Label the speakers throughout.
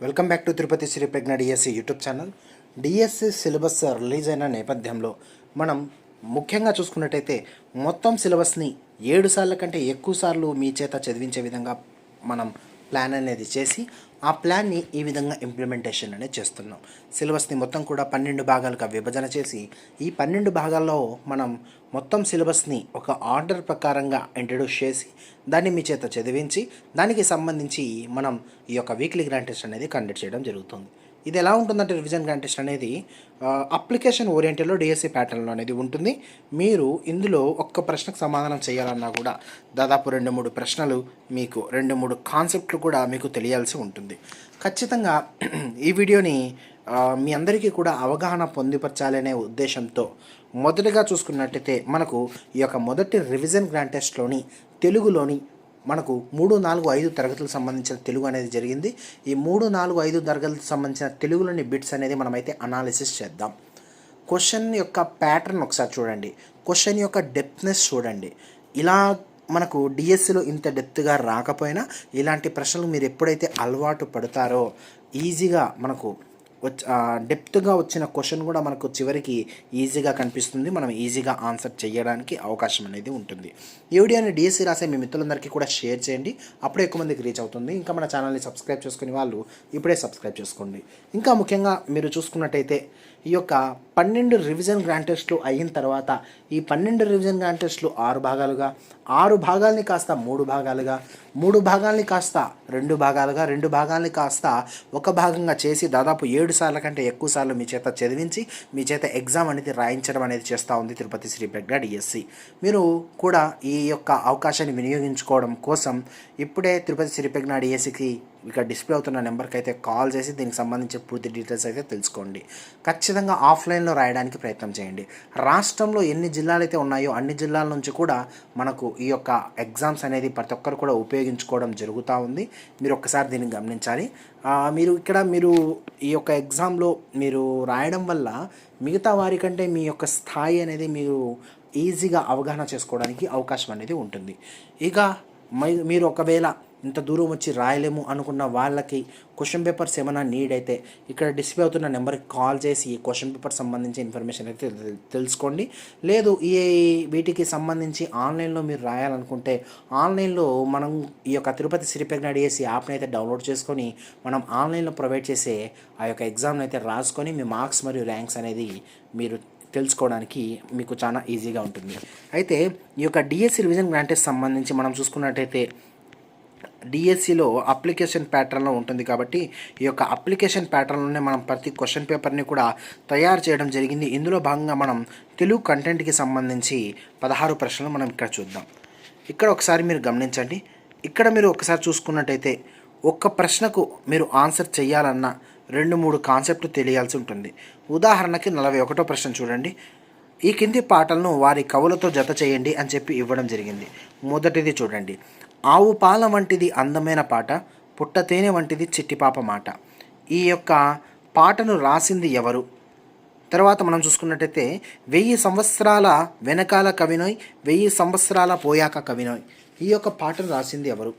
Speaker 1: Welcome back to Tirupati Sri Pragna DSC YouTube channel. DSC syllabus release అయిన నేపథ్యంలో మనం ముఖ్యంగా చూసుకున్నట్టయితే మొత్తం సిలబస్ని 7 సార్ల కంటే ఎక్కువ సార్లు మీ చేత చదివించే విధంగా మనం ప్లాన్ అనేది చేసి ఆ ప్లాన్ని ఈ విధంగా ఇంప్లిమెంటేషన్ అనేది చేస్తున్నాం. సిలబస్ని మొత్తం కూడా 12 భాగాలుగా విభజన చేసి ఈ 12 భాగాల్లో మనం మొత్తం సిలబస్ని ఒక ఆర్డర్ ప్రకారంగా ఇంట్రడ్యూస్ చేసి దాన్ని మీ చేత చదివించి దానికి సంబంధించి మనం ఈ యొక్క వీక్లీ గ్రాండ్ టెస్ట్ అనేది కండక్ట్ చేయడం జరుగుతుంది. ఇది ఎలా ఉంటుందంటే రివిజన్ గ్రాండ్ టెస్ట్ అనేది అప్లికేషన్ ఓరియంటెడ్లో డిఎస్సి ప్యాటర్న్లో అనేది ఉంటుంది. మీరు ఇందులో ఒక్క ప్రశ్నకు సమాధానం చేయాలన్నా కూడా దాదాపు 2-3 ప్రశ్నలు మీకు 2-3 కాన్సెప్ట్లు కూడా మీకు తెలియాల్సి ఉంటుంది. ఖచ్చితంగా ఈ వీడియోని మీ అందరికీ కూడా అవగాహన పొందుపరచాలనే ఉద్దేశంతో మొదటిగా చూసుకున్నట్టయితే మనకు ఈ యొక్క మొదటి రివిజన్ గ్రాండ్ టెస్ట్లోని తెలుగులోని మనకు 3, 4, 5 తరగతులకు సంబంధించిన తెలుగు అనేది జరిగింది. ఈ 3, 4, 5 తరగతులకు సంబంధించిన తెలుగులోని బిట్స్ అనేది మనమైతే అనాలిసిస్ చేద్దాం. క్వశ్చన్ యొక్క ప్యాటర్న్ ఒకసారి చూడండి, క్వశ్చన్ యొక్క డెప్త్నెస్ చూడండి. ఇలా మనకు డిఎస్సిలో ఇంత డెప్త్గా రాకపోయినా ఇలాంటి ప్రశ్నలు మీరు ఎప్పుడైతే అలవాటు పడతారో ఈజీగా మనకు డెప్త్గా వచ్చిన క్వశ్చన్ కూడా మనకు చివరికి ఈజీగా కనిపిస్తుంది. మనం ఈజీగా ఆన్సర్ చేయడానికి అవకాశం అనేది ఉంటుంది. ఈ వీడియోని డిఎస్సి రాసే మీ మిత్రులందరికీ కూడా షేర్ చేయండి, అప్పుడే ఎక్కువ మందికి రీచ్ అవుతుంది. ఇంకా మన ఛానల్ని సబ్స్క్రైబ్ చేసుకునే వాళ్ళు ఇప్పుడే సబ్స్క్రైబ్ చేసుకోండి. ఇంకా ముఖ్యంగా మీరు చూసుకున్నట్టయితే ఈ యొక్క 12 రివిజన్ గ్రాండ్ టెస్ట్లు అయిన తర్వాత ఈ 12 రివిజన్ గ్రాండ్ టెస్ట్లు 6 భాగాలుగా, 6 భాగాల్ని కాస్త 3 భాగాలుగా, 3 భాగాల్ని కాస్త 2 భాగాలుగా, 2 భాగాల్ని కాస్త 1 భాగంగా చేసి దాదాపు 7 సార్ల కంటే ఎక్కువ సార్లు మీ చేత చదివించి మీ చేత ఎగ్జామ్ అనేది రాయించడం అనేది చేస్తూ ఉంది తిరుపతి శ్రీ ప్రజ్ఞ డిఎస్సి. మీరు కూడా ఈ యొక్క అవకాశాన్ని వినియోగించుకోవడం కోసం ఇప్పుడే తిరుపతి శ్రీ ప్రజ్ఞ డిఎస్సికి ఇక్కడ డిస్ప్లే అవుతున్న నెంబర్కి అయితే కాల్ చేసి దీనికి సంబంధించి పూర్తి డీటెయిల్స్ అయితే తెలుసుకోండి. ఖచ్చితంగా ఆఫ్లైన్లో రాయడానికి ప్రయత్నం చేయండి. రాష్ట్రంలో ఎన్ని జిల్లాలు అయితే ఉన్నాయో అన్ని జిల్లాల నుంచి కూడా మనకు ఈ యొక్క ఎగ్జామ్స్ అనేది ప్రతి ఒక్కరు కూడా ఉపయోగించుకోవడం జరుగుతూ ఉంది. మీరు ఒక్కసారి దీన్ని గమనించాలి. మీరు ఈ యొక్క ఎగ్జామ్లో మీరు రాయడం వల్ల మిగతా వారికంటే మీ యొక్క స్థాయి అనేది మీరు ఈజీగా అవగాహన చేసుకోవడానికి అవకాశం అనేది ఉంటుంది. ఇక మీరు ఒకవేళ ఇంత దూరం వచ్చి రాయలేము అనుకున్న వాళ్ళకి క్వశ్చన్ పేపర్స్ ఏమైనా నీడ్ అయితే ఇక్కడ డిస్ప్లే అవుతున్న నెంబర్కి కాల్ చేసి ఈ క్వశ్చన్ పేపర్ సంబంధించి ఇన్ఫర్మేషన్ అయితే తెలుసుకోండి. లేదు వీటికి సంబంధించి ఆన్లైన్లో మీరు రాయాలనుకుంటే ఆన్లైన్లో మనం ఈ యొక్క తిరుపతి శ్రీ ప్రజ్ఞ డిఎస్సి యాప్ని అయితే డౌన్లోడ్ చేసుకొని మనం ఆన్లైన్లో ప్రొవైడ్ చేసే ఆ యొక్క ఎగ్జామ్ని అయితే రాసుకొని మీ మార్క్స్ మరియు ర్యాంక్స్ అనేది మీరు తెలుసుకోవడానికి మీకు చాలా ఈజీగా ఉంటుంది. అయితే ఈ యొక్క డిఎస్సి రివిజన్ గ్రాండ్ టెస్ట్ సంబంధించి మనం చూసుకున్నట్టయితే డిఎస్సిలో అప్లికేషన్ ప్యాటర్న్లో ఉంటుంది కాబట్టి ఈ యొక్క అప్లికేషన్ ప్యాటర్న్లోనే మనం ప్రతి క్వశ్చన్ పేపర్ని కూడా తయారు చేయడం జరిగింది. ఇందులో భాగంగా మనం తెలుగు కంటెంట్కి సంబంధించి 16 ప్రశ్నలు మనం ఇక్కడ చూద్దాం. ఇక్కడ ఒకసారి మీరు గమనించండి. ఇక్కడ మీరు ఒకసారి చూసుకున్నట్టయితే ఒక్క ప్రశ్నకు మీరు ఆన్సర్ చేయాలన్నా 2-3 కాన్సెప్ట్ తెలియాల్సి ఉంటుంది. ఉదాహరణకి 41వ ప్రశ్న చూడండి. ఈ కింది పాటలను వారి కవులతో జత చేయండి అని చెప్పి ఇవ్వడం జరిగింది. మొదటిది చూడండి, ఆవు పాల వంటిది అందమైన పాట, పుట్టతేనె వంటిది చిట్టిపాప మాట. ఈ యొక్క పాటను రాసింది ఎవరు? తర్వాత మనం చూసుకున్నట్టయితే 1000 సంవత్సరాల వెనకాల కవినోయ్, 1000 సంవత్సరాల పోయాక కవినోయ్. ఈ యొక్క పాటను రాసింది ఎవరు?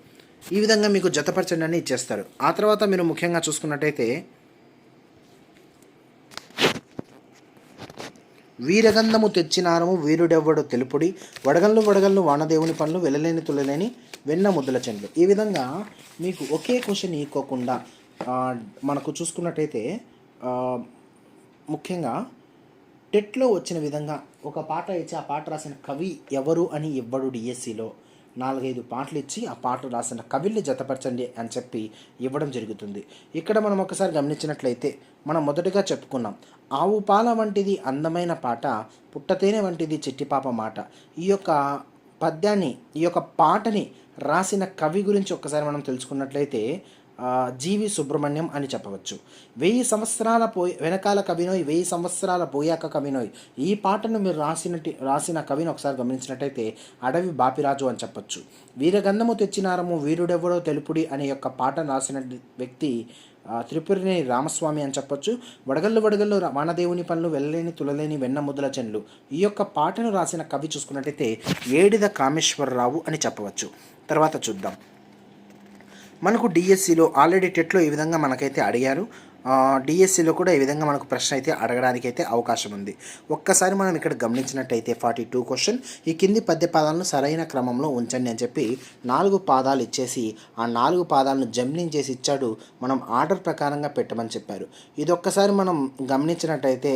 Speaker 1: ఈ విధంగా మీకు జతపరచండి అని ఇచ్చేస్తారు. ఆ తర్వాత మీరు ముఖ్యంగా చూసుకున్నట్టయితే వీరగంధము తెచ్చినారము వీరుడెవ్వడు తెలుపుడి, వడగళ్ళు వానదేవుని పనులు వెళ్ళలేని తులలేని వెన్న ముద్దల చెండ్లు. ఈ విధంగా మీకు ఒకే క్వశ్చన్ ఇవ్వకుండా మనకు చూసుకున్నట్టయితే ముఖ్యంగా టెట్లో వచ్చిన విధంగా ఒక పాట ఇచ్చి ఆ పాట రాసిన కవి ఎవరు అని ఇవ్వడు. డిఎస్సిలో 4-5 పాటలు ఇచ్చి ఆ పాటలు రాసిన కవిల్ని జతపరచండి అని చెప్పి ఇవ్వడం జరుగుతుంది. ఇక్కడ మనం ఒకసారి గమనించినట్లయితే మనం మొదటగా చెప్పుకున్నాం, ఆవు పాల వంటిది అందమైన పాట, పుట్టతేనె వంటిది చిట్టిపాప మాట. ఈ యొక్క పద్యాన్ని ఈ యొక్క పాటని రాసిన కవి గురించి ఒక్కసారి మనం తెలుసుకున్నట్లయితే జీవి సుబ్రహ్మణ్యం అని చెప్పవచ్చు. 1000 సంవత్సరాల వెనకాల కవినోయ్, 1000 సంవత్సరాల పోయాక కవినోయ్. ఈ పాటను మీరు రాసిన కవిని ఒకసారి గమనించినట్టయితే అడవి బాపిరాజు అని చెప్పచ్చు. వీరగంధము తెచ్చినారము వీరుడెవడో తెలుపుడి అనే యొక్క పాటను రాసిన వ్యక్తి త్రిపురనేని రామస్వామి అని చెప్పొచ్చు. వడగళ్ళు వానదేవుని పనులు వెళ్ళలేని తులలేని వెన్న ముద్దల చెన్లు. ఈ యొక్క పాటను రాసిన కవి చూసుకున్నట్టయితే ఏడిద కామేశ్వరరావు అని చెప్పవచ్చు. తర్వాత చూద్దాం. మనకు డిఎస్సిలో ఆల్రెడీ టెట్లో ఈ విధంగా మనకైతే అడిగారు. డిఎస్సిలో కూడా ఈ విధంగా మనకు ప్రశ్న అయితే అడగడానికి అయితే అవకాశం ఉంది. ఒక్కసారి మనం ఇక్కడ గమనించినట్టయితే 42 క్వశ్చన్, ఈ కింది పద్య పాదాలను సరైన క్రమంలో ఉంచండి అని చెప్పి 4 పాదాలు ఇచ్చేసి ఆ 4 పాదాలను జంబ్లింగ్ చేసి ఇచ్చాడు. మనం ఆర్డర్ ప్రకారంగా పెట్టమని చెప్పారు. ఇది ఒక్కసారి మనం గమనించినట్టయితే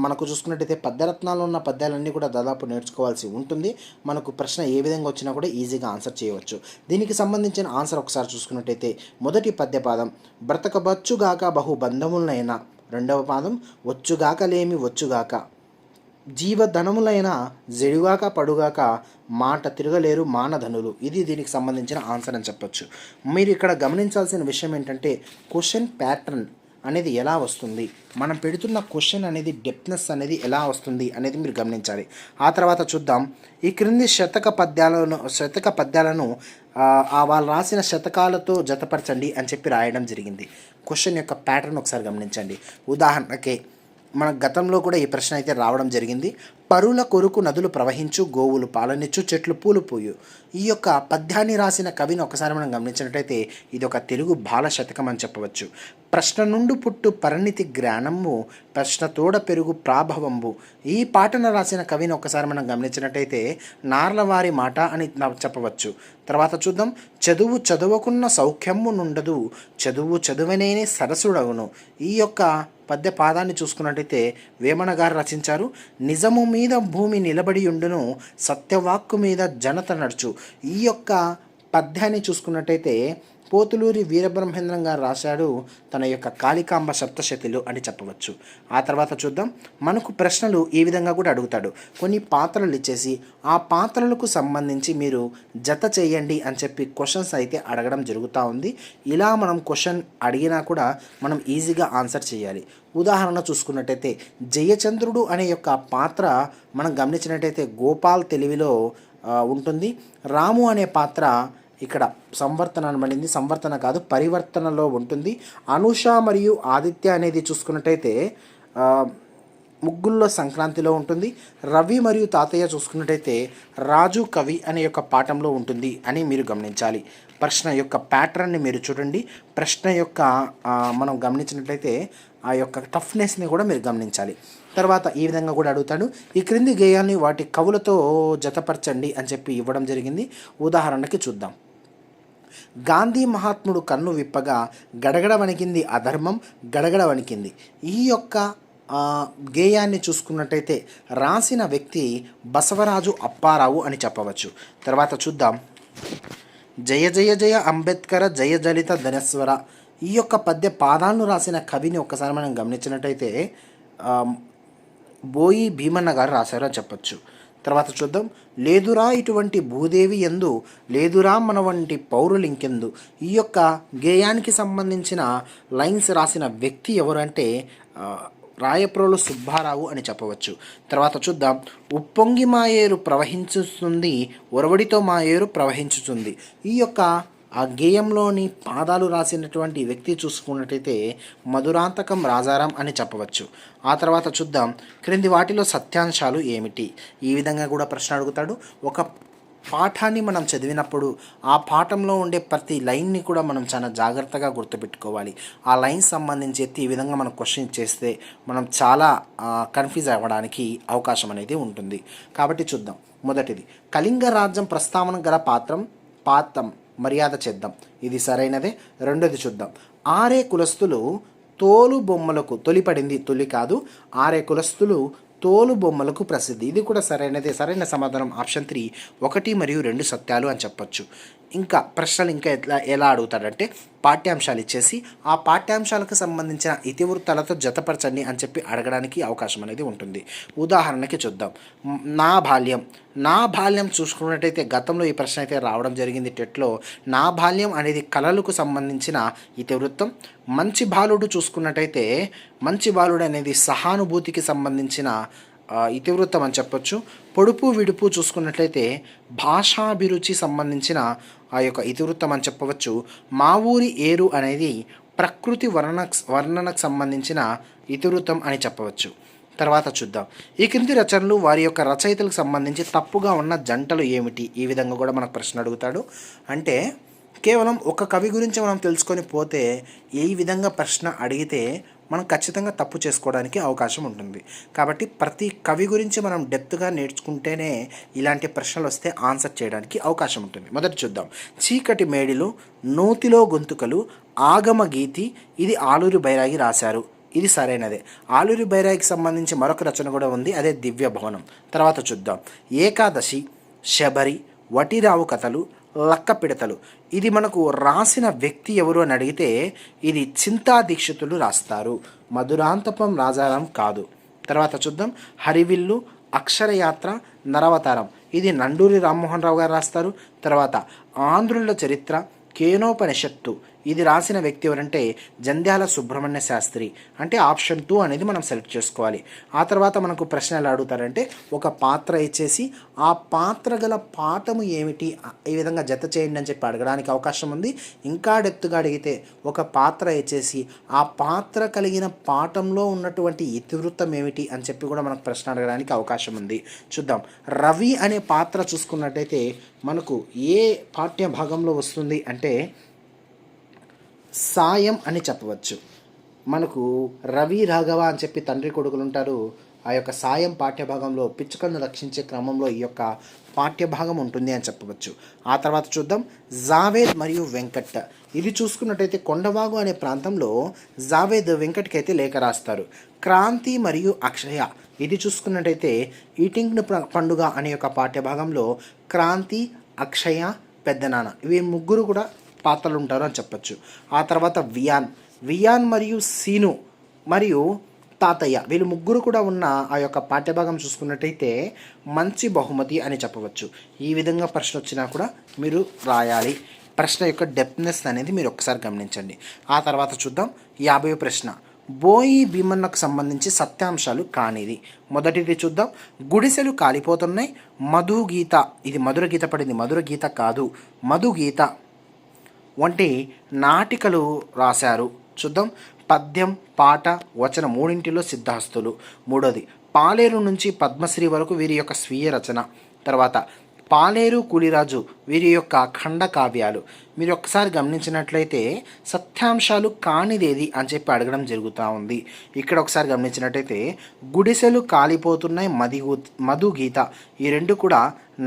Speaker 1: మనకు చూసుకున్నట్టయితే పద్యరత్నాలు ఉన్న పద్యాలన్నీ కూడా దాదాపు నేర్చుకోవాల్సి ఉంటుంది. మనకు ప్రశ్న ఏ విధంగా వచ్చినా కూడా ఈజీగా ఆన్సర్ చేయవచ్చు. దీనికి సంబంధించిన ఆన్సర్ ఒకసారి చూసుకున్నట్టయితే మొదటి పద్యపాదం బ్రతకబచ్చుగాక బహుబంధములైన, రెండవ పాదం వచ్చుగాక లేమి వచ్చుగాక, జీవధనములైన జెడుగాక పడుగాక, మాట తిరగలేరు మానధనులు. ఇది దీనికి సంబంధించిన ఆన్సర్ అని చెప్పొచ్చు. మీరు ఇక్కడ గమనించాల్సిన విషయం ఏంటంటే క్వశ్చన్ ప్యాటర్న్ అనేది ఎలా వస్తుంది, మనం పెడుతున్న క్వశ్చన్ అనేది డెప్త్నెస్ అనేది ఎలా వస్తుంది అనేది మీరు గమనించాలి. ఆ తర్వాత చూద్దాం. ఈ క్రింది శతక పద్యాలను వాళ్ళు రాసిన శతకాలతో జతపరచండి అని చెప్పి రాయడం జరిగింది. క్వశ్చన్ యొక్క ప్యాటర్న్ ఒకసారి గమనించండి. ఉదాహరణకి మన గతంలో కూడా ఈ ప్రశ్న అయితే రావడం జరిగింది. పరుల కొరకు నదులు ప్రవహించు, గోవులు పాలనిచ్చు, చెట్లు పూలు పూయు. ఈ యొక్క పద్యాన్ని రాసిన కవిని ఒకసారి మనం గమనించినట్టయితే ఇది ఒక తెలుగు బాల శతకం అని చెప్పవచ్చు. ప్రశ్న నుండి పుట్టు పరిణితి జ్ఞానము, ప్రశ్న తోడ పెరుగు ప్రాభవంబు. ఈ పాటను రాసిన కవిని ఒకసారి మనం గమనించినట్టయితే నార్లవారి మాట అని చెప్పవచ్చు. తర్వాత చూద్దాం. చదువు చదువుకున్న సౌఖ్యము నుండదు, చదువు చదువనేని సరసుడవును. ఈ యొక్క పద్య పాదాన్ని చూసుకున్నట్టయితే వేమన గారు రచించారు. నిజము మీద భూమి నిలబడి ఉండును, సత్యవాక్కు మీద జనత నడుచు. ఈ యొక్క పద్యాన్ని చూసుకున్నట్టయితే పోతులూరి వీరబ్రహ్మేంద్రం గారు రాశాడు తన యొక్క కాళికాంబ సప్తశతిలో అని చెప్పవచ్చు. ఆ తర్వాత చూద్దాం. మనకు ప్రశ్నలు ఈ విధంగా కూడా అడుగుతాడు. కొన్ని పాత్రలు ఇచ్చేసి ఆ పాత్రలకు సంబంధించి మీరు జత చేయండి అని చెప్పి క్వశ్చన్స్ అయితే అడగడం జరుగుతూ ఉంది. ఇలా మనం క్వశ్చన్ అడిగినా కూడా మనం ఈజీగా ఆన్సర్ చేయాలి. ఉదాహరణ చూసుకున్నట్టయితే జయచంద్రుడు అనే యొక్క పాత్ర మనం గమనించినట్టయితే గోపాల్ తెలివిలో ఉంటుంది. రాము అనే పాత్ర ఇక్కడ సంవర్తన అనబడింది, సంవర్తన కాదు పరివర్తనలో ఉంటుంది. అనూష మరియు ఆదిత్య అనేది చూసుకున్నట్టయితే ముగ్గుల్లో సంక్రాంతిలో ఉంటుంది. రవి మరియు తాతయ్య చూసుకున్నట్టయితే రాజు కవి అనే యొక్క పాఠంలో ఉంటుంది అని మీరు గమనించాలి. ప్రశ్న యొక్క ప్యాటర్న్ని మీరు చూడండి. ప్రశ్న యొక్క మనం గమనించినట్లయితే ఆ యొక్క టఫ్నెస్ని కూడా మీరు గమనించాలి. తర్వాత ఈ విధంగా కూడా అడుగుతాడు. ఈ క్రింది గేయాన్ని వాటి కవులతో జతపరచండి అని చెప్పి ఇవ్వడం జరిగింది. ఉదాహరణకి చూద్దాం. గాంధీ మహాత్ముడు కన్ను విప్పగా గడగడ వణికింది అధర్మం, గడగడ వణికింది. ఈ యొక్క గేయాన్ని చూసుకున్నట్టయితే రాసిన వ్యక్తి బసవరాజు అప్పారావు అని చెప్పవచ్చు. తర్వాత చూద్దాం. జయ జయ జయ అంబేద్కర జయ జలిత ధనేశ్వర. ఈ యొక్క పద్య పాదాలను రాసిన కవిని ఒక్కసారి మనం గమనించినట్టయితే బోయి భీమన్న గారు రాశారు అని చెప్పచ్చు. తర్వాత చూద్దాం. లేదురా ఇటువంటి భూదేవి ఎందు, లేదురా మన వంటి పౌరులింకెందు. ఈ యొక్క గేయానికి సంబంధించిన లైన్స్ రాసిన వ్యక్తి ఎవరంటే రాయప్రోలు సుబ్బారావు అని చెప్పవచ్చు. తర్వాత చూద్దాం. ఉప్పొంగి మాయేరు ప్రవహించుతుంది, ఒరవడితో మాయేరు ప్రవహించుతుంది. ఈ యొక్క ఆ గేయంలోని పాదాలు రాసినటువంటి వ్యక్తి చూసుకున్నట్టయితే మధురాంతకం రాజారాం అని చెప్పవచ్చు. ఆ తర్వాత చూద్దాం. క్రింది వాటిలో సత్యాంశాలు ఏమిటి. ఈ విధంగా కూడా ప్రశ్న అడుగుతాడు. ఒక పాఠాన్ని మనం చదివినప్పుడు ఆ పాఠంలో ఉండే ప్రతి లైన్ని కూడా మనం చాలా జాగ్రత్తగా గుర్తుపెట్టుకోవాలి. ఆ లైన్ సంబంధించి ఈ విధంగా మనం క్వశ్చన్ చేస్తే మనం చాలా కన్ఫ్యూజ్ అవ్వడానికి అవకాశం అనేది ఉంటుంది. కాబట్టి చూద్దాం. మొదటిది కళింగ రాజ్యం ప్రస్తావన గల పాత్రం మర్యాద చేద్దాం. ఇది సరైనదే. రెండోది చూద్దాం. ఆరే కులస్తులు తోలు బొమ్మలకు తొలిపడింది, తొలి కాదు, ఆరే కులస్తులు తోలు బొమ్మలకు ప్రసిద్ధి. ఇది కూడా సరైనదే. సరైన సమాధానం ఆప్షన్ 3 1 మరియు 2 సత్యాలు అని చెప్పొచ్చు. ఇంకా ప్రశ్నలు ఇంకా ఎలా అడుగుతాడంటే పాఠ్యాంశాలు ఇచ్చేసి ఆ పాఠ్యాంశాలకు సంబంధించిన ఇతివృత్తాలతో జతపరచండి అని చెప్పి అడగడానికి అవకాశం అనేది ఉంటుంది. ఉదాహరణకి చూద్దాం. నా బాల్యం చూసుకున్నట్టయితే గతంలో ఈ ప్రశ్న అయితే రావడం జరిగింది టెట్లో. నా బాల్యం అనేది కళలకు సంబంధించిన ఇతివృత్తం. మంచి బాలుడు చూసుకున్నట్టయితే మంచి బాలుడు అనేది సహానుభూతికి సంబంధించిన ఇతివృత్తం అని చెప్పొచ్చు. పొడుపు విడుపు చూసుకున్నట్లయితే భాషాభిరుచి సంబంధించిన ఆ యొక్క ఇతివృత్తం అని చెప్పవచ్చు. మా ఊరి ఏరు అనేది ప్రకృతి వర్ణనకు సంబంధించిన ఇతివృత్తం అని చెప్పవచ్చు. తర్వాత చూద్దాం. ఈ క్రింది రచనలు వారి యొక్క రచయితలకు సంబంధించి తప్పుగా ఉన్న జంటలు ఏమిటి. ఈ విధంగా కూడా మనకు ప్రశ్న అడుగుతాడు. అంటే కేవలం ఒక కవి గురించి మనం తెలుసుకొని పోతే ఈ విధంగా ప్రశ్న అడిగితే మనం ఖచ్చితంగా తప్పు చేసుకోవడానికి అవకాశం ఉంటుంది. కాబట్టి ప్రతి కవి గురించి మనం డెప్త్గా నేర్చుకుంటేనే ఇలాంటి ప్రశ్నలు వస్తే ఆన్సర్ చేయడానికి అవకాశం ఉంటుంది. మొదటి చూద్దాం. చీకటి మేడిలో నూతిలో గొంతుకలు ఆగమ గీతి, ఇది ఆలూరి బైరాగి రాశారు. ఇది సరైనదే. ఆలూరి బైరాగికి సంబంధించి మరొక రచన కూడా ఉంది, అదే దివ్య భవనం. తర్వాత చూద్దాం. ఏకాదశి, శబరి, వటిరావు కథలు, లక్క పిడతలు, ఇది మనకు రాసిన వ్యక్తి ఎవరు అని అడిగితే ఇది చింతా దీక్షితులు రాస్తారు. మధురాంతపం రాజారాం కాదు. తర్వాత చూద్దాం. హరివిల్లు, అక్షరయాత్ర, నరవతారం, ఇది నండూరి రామ్మోహన్ రావు గారు రాస్తారు. తర్వాత ఆంధ్రుల చరిత్ర, కేనోపనిషత్తు, ఇది రాసిన వ్యక్తి ఎవరంటే జంధ్యాల సుబ్రహ్మణ్య శాస్త్రి. అంటే ఆప్షన్ 2 అనేది మనం సెలెక్ట్ చేసుకోవాలి. ఆ తర్వాత మనకు ప్రశ్న ఎలా అడుగుతారంటే ఒక పాత్ర ఇచ్చేసి ఆ పాత్ర గల పాఠము ఏమిటి, ఈ విధంగా జత చేయండి అని చెప్పి అడగడానికి అవకాశం ఉంది. ఇంకా డెప్త్గా అడిగితే ఒక పాత్ర ఇచ్చేసి ఆ పాత్ర కలిగిన పాఠంలో ఉన్నటువంటి ఇతివృత్తం ఏమిటి అని చెప్పి కూడా మనకు ప్రశ్న అడగడానికి అవకాశం ఉంది. చూద్దాం. రవి అనే పాత్ర చూసుకున్నట్టయితే మనకు ఏ పాఠ్య భాగంలో వస్తుంది అంటే సాయం అని చెప్పవచ్చు. మనకు రవి రాఘవ అని చెప్పి తండ్రి కొడుకులు ఉంటారు. ఆ యొక్క సాయం పాఠ్యభాగంలో పిచ్చుకలను రక్షించే క్రమంలో ఈ యొక్క పాఠ్యభాగం ఉంటుంది అని చెప్పవచ్చు. ఆ తర్వాత చూద్దాం. జావేద్ మరియు వెంకట్, ఇది చూసుకున్నట్టయితే కొండవాగు అనే ప్రాంతంలో జావేద్ వెంకట్కి అయితే లేఖ రాస్తారు. క్రాంతి మరియు అక్షయ, ఇది చూసుకున్నట్టయితే ఈటింగ్ పండుగ అనే యొక్క పాఠ్యభాగంలో క్రాంతి, అక్షయ, పెద్దనాన్న, ఇవి ముగ్గురు కూడా పాత్రలు ఉంటారు అని చెప్పచ్చు. ఆ తర్వాత వియాన్ మరియు సీను మరియు తాతయ్య, వీళ్ళు ముగ్గురు కూడా ఉన్న ఆ యొక్క పాఠ్యభాగం చూసుకున్నట్టయితే మంచి బహుమతి అని చెప్పవచ్చు. ఈ విధంగా ప్రశ్న వచ్చినా కూడా మీరు రాయాలి. ప్రశ్న యొక్క డెప్త్నెస్ అనేది మీరు ఒక్కసారి గమనించండి. ఆ తర్వాత చూద్దాం. 50వ ప్రశ్న. బోయి భీమన్నకు సంబంధించి సత్యాంశాలు కానిది. మొదటిది చూద్దాం. గుడిసెలు కాలిపోతున్నాయి, మధుగీత, ఇది మధుర గీత పడింది, మధుర గీత కాదు, మధుగీత వంటి నాటికలు రాశారు. చూద్దాం. పద్యం, పాట, వచనం మూడింటిలో సిద్ధహస్తులు. మూడోది. పాలేరు నుంచి పద్మశ్రీ వరకు వీరి యొక్క స్వీయ రచన. తర్వాత పాలేరు కూలిరాజు, వీరి యొక్క ఖండ కావ్యాలు. మీరు ఒక్కసారి గమనించినట్లయితే సత్యాంశాలు కానిదేది అని చెప్పి అడగడం జరుగుతూ ఉంది. ఇక్కడ ఒకసారి గమనించినట్టయితే గుడిసెలు కాలిపోతున్నాయి, మధుగీత, ఈ రెండు కూడా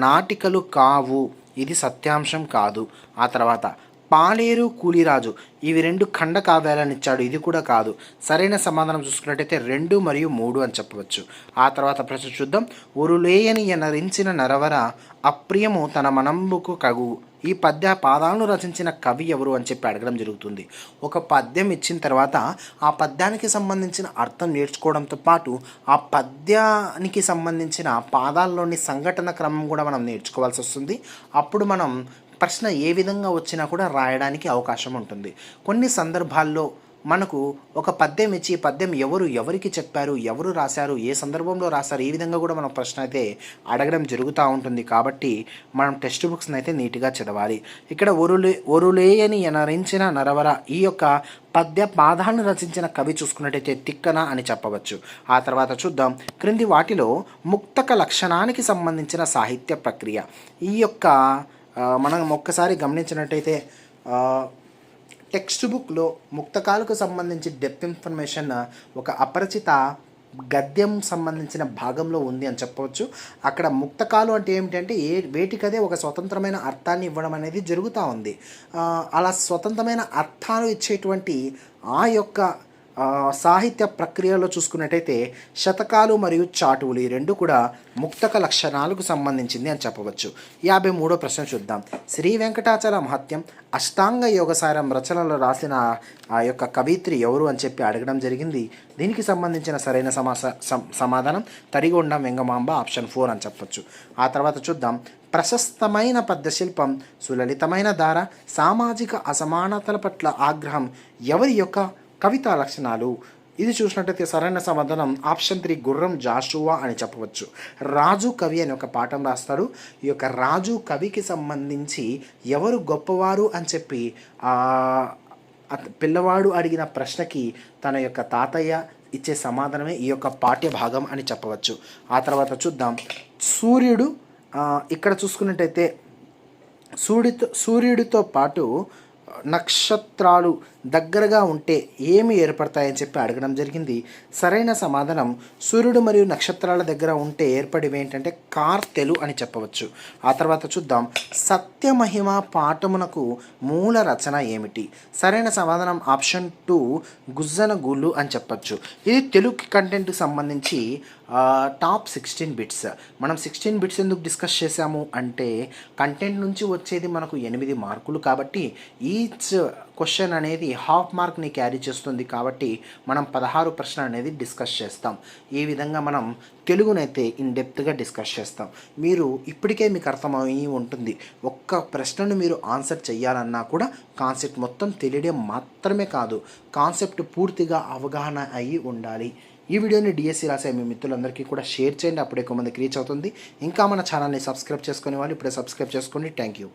Speaker 1: నాటికలు కావు, ఇది సత్యాంశం కాదు. ఆ తర్వాత పాలేరు కూలిరాజు, ఇవి రెండు ఖండ కావ్యాలను ఇచ్చాడు, ఇది కూడా కాదు. సరైన సమాధానం చూసుకున్నట్టయితే 2 మరియు 3 అని చెప్పవచ్చు. ఆ తర్వాత ప్రశ్న చూద్దాం. ఒరులేయని ఎనరించిన నరవర, అప్రియము తన మనంబుకు కగు, ఈ పద్య పాదాలను రచించిన కవి ఎవరు అని చెప్పి అడగడం జరుగుతుంది. ఒక పద్యం ఇచ్చిన తర్వాత ఆ పద్యానికి సంబంధించిన అర్థం నేర్చుకోవడంతో పాటు ఆ పద్యానికి సంబంధించిన పాదాల్లోని సంఘటన క్రమం కూడా మనం నేర్చుకోవాల్సి వస్తుంది. అప్పుడు మనం ప్రశ్న ఏ విధంగా వచ్చినా కూడా రాయడానికి అవకాశం ఉంటుంది. కొన్ని సందర్భాల్లో మనకు ఒక పద్యం ఇచ్చి పద్యం ఎవరికి చెప్పారు, ఎవరు రాశారు, ఏ సందర్భంలో రాశారు, ఈ విధంగా కూడా మనం ప్రశ్న అయితే అడగడం జరుగుతూ ఉంటుంది. కాబట్టి మనం టెక్స్ట్ బుక్స్ని అయితే నీట్గా చదవాలి. ఇక్కడ ఒరులేయని ఎనరించిన నరవర, ఈ యొక్క పద్య పాదాలను రచించిన కవి చూసుకున్నట్టయితే తిక్కన అని చెప్పవచ్చు. ఆ తర్వాత చూద్దాం. క్రింది వాటిలో ముక్తక లక్షణానికి సంబంధించిన సాహిత్య ప్రక్రియ. ఈ యొక్క మనం ఒక్కసారి గమనించినట్టయితే టెక్స్ట్ బుక్లో ముక్తకాలకు సంబంధించి డెప్త్ ఇన్ఫర్మేషన్ ఒక అపరిచిత గద్యం సంబంధించిన భాగంలో ఉంది అని చెప్పవచ్చు. అక్కడ ముక్తకాలు అంటే ఏమిటంటే వేటికదే ఒక స్వతంత్రమైన అర్థాన్ని ఇవ్వడం అనేది జరుగుతూ ఉంది. అలా స్వతంత్రమైన అర్థాలు ఇచ్చేటువంటి ఆ యొక్క సాహిత్య ప్రక్రియలో చూసుకున్నట్టయితే శతకాలు మరియు చాటువులు, ఈ రెండు కూడా ముక్తక లక్షణాలకు సంబంధించింది అని చెప్పవచ్చు. 53వ ప్రశ్న చూద్దాం. శ్రీ వెంకటాచల మహత్యం, అష్టాంగ యోగసారం రచనలు రాసిన ఆ యొక్క కవిత్రి ఎవరు అని చెప్పి అడగడం జరిగింది. దీనికి సంబంధించిన సరైన సమాధానం తరిగొండ వెంగమాంబ, ఆప్షన్ 4 అని చెప్పవచ్చు. ఆ తర్వాత చూద్దాం. ప్రశస్తమైన పద్యశిల్పం, సులలితమైన ధార, సామాజిక అసమానతల పట్ల ఆగ్రహం, ఎవరి యొక్క కవితా లక్షణాలు? ఇది చూసినట్టయితే సరైన సమాధానం ఆప్షన్ 3 గుర్రం జాషువా అని చెప్పవచ్చు. రాజు కవి అని ఒక పాఠం రాస్తాడు. ఈ యొక్క రాజు కవికి సంబంధించి ఎవరు గొప్పవారు అని చెప్పి పిల్లవాడు అడిగిన ప్రశ్నకి తన యొక్క తాతయ్య ఇచ్చే సమాధానమే ఈ యొక్క పాఠ్య భాగం అని చెప్పవచ్చు. ఆ తర్వాత చూద్దాం. సూర్యుడు, ఇక్కడ చూసుకున్నట్టయితే సూర్యుడితో పాటు నక్షత్రాలు దగ్గరగా ఉంటే ఏమి ఏర్పడతాయని చెప్పి అడగడం జరిగింది. సరైన సమాధానం సూర్యుడు మరియు నక్షత్రాల దగ్గర ఉంటే ఏర్పడేవి ఏంటంటే కార్తెలు అని చెప్పవచ్చు. ఆ తర్వాత చూద్దాం, సత్యమహిమ పాఠమునకు మూల రచన ఏమిటి? సరైన సమాధానం ఆప్షన్ 2 గుజ్జన గూళ్ళు అని చెప్పచ్చు. ఇది తెలుగు కంటెంట్కి సంబంధించి టాప్ 16 బిట్స్. మనం 16 బిట్స్ ఎందుకు డిస్కస్ చేశాము అంటే కంటెంట్ నుంచి వచ్చేది మనకు 8 మార్కులు కాబట్టి ఈచ్ క్వశ్చన్ అనేది హాఫ్ మార్క్ని క్యారీ చేస్తుంది కాబట్టి మనం 16 ప్రశ్న అనేది డిస్కస్ చేస్తాం. ఈ విధంగా మనం తెలుగునైతే ఇన్ డెప్త్గా డిస్కస్ చేస్తాం. మీరు ఇప్పటికే మీకు అర్థమయ్యి ఉంటుంది, ఒక్క ప్రశ్నను మీరు ఆన్సర్ చేయాలన్నా కూడా కాన్సెప్ట్ మొత్తం తెలియడం మాత్రమే కాదు, కాన్సెప్ట్ పూర్తిగా అవగాహన అయ్యి ఉండాలి. ఈ వీడియోని డిఎస్సి రాసే మీ మిత్రులందరికీ కూడా షేర్ చేయండి, అప్పుడే ఎక్కువ మందికి రీచ్ అవుతుంది. ఇంకా మన ఛానల్ని సబ్స్క్రైబ్ చేసుకునే వాళ్ళు ఇప్పుడే సబ్స్క్రైబ్ చేసుకోండి. Thank you.